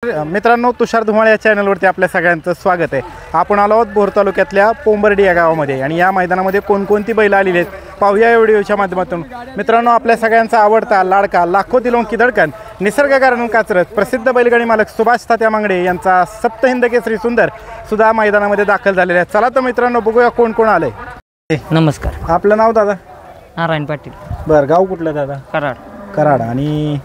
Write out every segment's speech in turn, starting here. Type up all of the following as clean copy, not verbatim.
मित्रांनो, तुषार धुमाळ या चॅनलवरती आपल्या सगळ्यांचं स्वागत आहे। आपण आलो आहोत भोर तालुक्यातल्या पोंबर्डी या गावामध्ये आणि या मैदानामध्ये कोणकोणती बैल आलेली आहेत पाहूया या व्हिडिओच्या माध्यमातून। मित्रांनो, आपल्या सगळ्यांचा आवडता लाडका लाखो दिलों की धडकन निसर्ग गार्डन कात्रज प्रसिद्ध बैलगाडी मालक सुभाष तात्या मांगडे यांचा सप्तहिंद केसरी सुंदर सुद्धा मैदानामध्ये दाखल झालेला आहे। चला तर मित्रांनो, बघूया कोण कोण आले। नमस्कार, आपलं नाव दादा? नारायण पाटील। बरं, गाव कुठलं दादा? कराड। कराड। आणि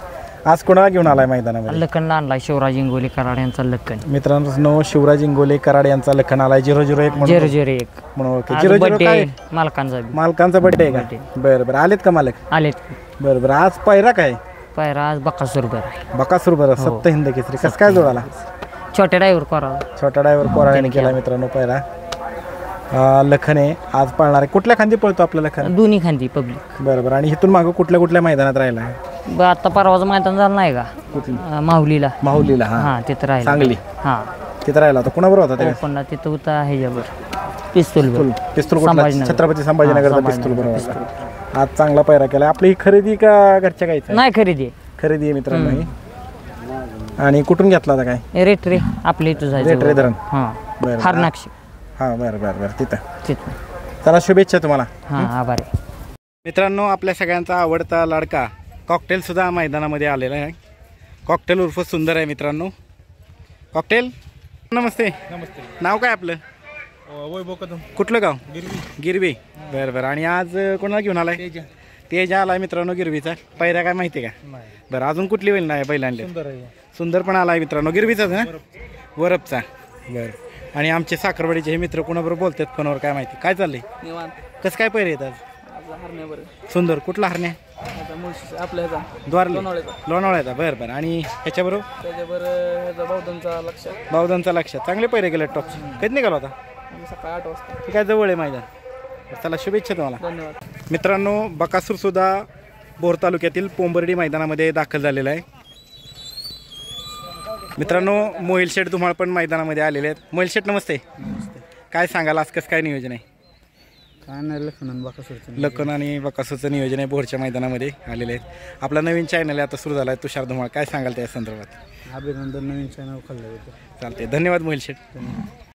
आज कोणाला घेऊन आलाय मैदानामध्ये? लखनला आणलाय शिवराज इंगोले कराड यांचा लखन। मित्रांनो, शिवराज इंगोले कराड यांचा लखन आलाय 001 म्हणून 001 म्हणून आज बर्थडे मालकांचा मालकांचा बर्थडे आहे का? बरं बरं, आलेत का मालक? आलेत। बरं बरं, आज पायरा काय? पायरा आज बकासूर बर बकासूर बरं, सप्तहिंद केसरी कसं काय जोडाला? छोट्या ड्रायव्हर करा, छोटा ड्रायव्हर कोराळ्याने केला मित्रांनो पायरा। लखन आहे आज पाळणार आहे। कुठल्या खांदी पळतो आपला लखन? दोन्ही खांदी पब्लिक। बरं बरं, आणि इथून मागं कुठल्या कुठल्या मैदानात राहिला आहे? आता परवाचं मैदान झालं नाही का? माहुलीला? माहुलीला, हा तिथं राहिला। चांगली, हा तिथं राहिला होता। कुणाबरोबर होता त्यावेळेस? पण तिथं होता ह्याच्यावर पिस्तूल पिस्तूल छत्रपती संभाजीनगरचा पिस्तूल बरोबर। आज चांगला पायरा केला। आपली ही खरेदी का घरच्या गायचं? नाही, खरेदी खरेदी आहे मित्रांनो ही। आणि कुठून घेतला होता काय? रेटरे आपल्या इथं जायचं। रेटरे धरण, हा बरं हरनाक्षी। हां बरं बरं बरं, तिथं तिथं। चला, शुभेच्छा तुम्हाला। हां आभार। मित्रांनो, आपल्या सगळ्यांचा आवडता लाडका कॉकटेल सुद्धा मैदानामध्ये आलेला आहे। कॉकटेल उर्फ सुंदर आहे मित्रांनो। कॉकटेल नमस्ते। नमस्ते। नाव काय आपलं? वैभव कदम। कुठलं गाव? गिरवी। गिरवी, बरं बरं। आणि आज कोणाला घेऊन आलाय? तेजा आलाय मित्रांनो गिरवीचा। पायऱ्या काय माहिती आहे का? बरं, अजून कुठली बैल नाही बैल आणले? सुंदर पण आलाय मित्रांनो गिरवीचाच ना? वरपचा, बरं। आणि आमचे साखरवाडीचे हे मित्र कोणाबरोबर बोलतात फोनवर काय माहिती काय चाललंय? कसं काय पैरे येतात? सुंदर कुठला हरण्या? आपल्या लोणावळ्याचा, बरं बरं। आणि ह्याच्याबरोबर बावधनचा लक्ष चांगले पैरे गेले टॉप। कधी निघाला होता? सकाळी 8 वाजता। ठीक आहे, जवळ आहे मैदान। चला, शुभेच्छा तुम्हाला। धन्यवाद। मित्रांनो, बकासूर सुद्धा भोर तालुक्यातील पोंबर्डी मैदानामध्ये दाखल झालेला आहे। मित्रांनो, मोहिल शेठ धुमाळ पण मैदानामध्ये आलेले आहेत। मोहिल शेठ नमस्ते। काय सांगाल आज कसं काय नियोजन आहे? काय नाही, लखन आणि बकासूरचं नियोजन आहे भोरच्या मैदानामध्ये आलेले आहेत। आपला नवीन चॅनल आहे आता सुरू झाला आहे तुषार धुमाळ, काय सांगाल त्या संदर्भात? अभिनंदन, नवीन चॅनल खाल्लं चालते, धन्यवाद मोहिल शेठ।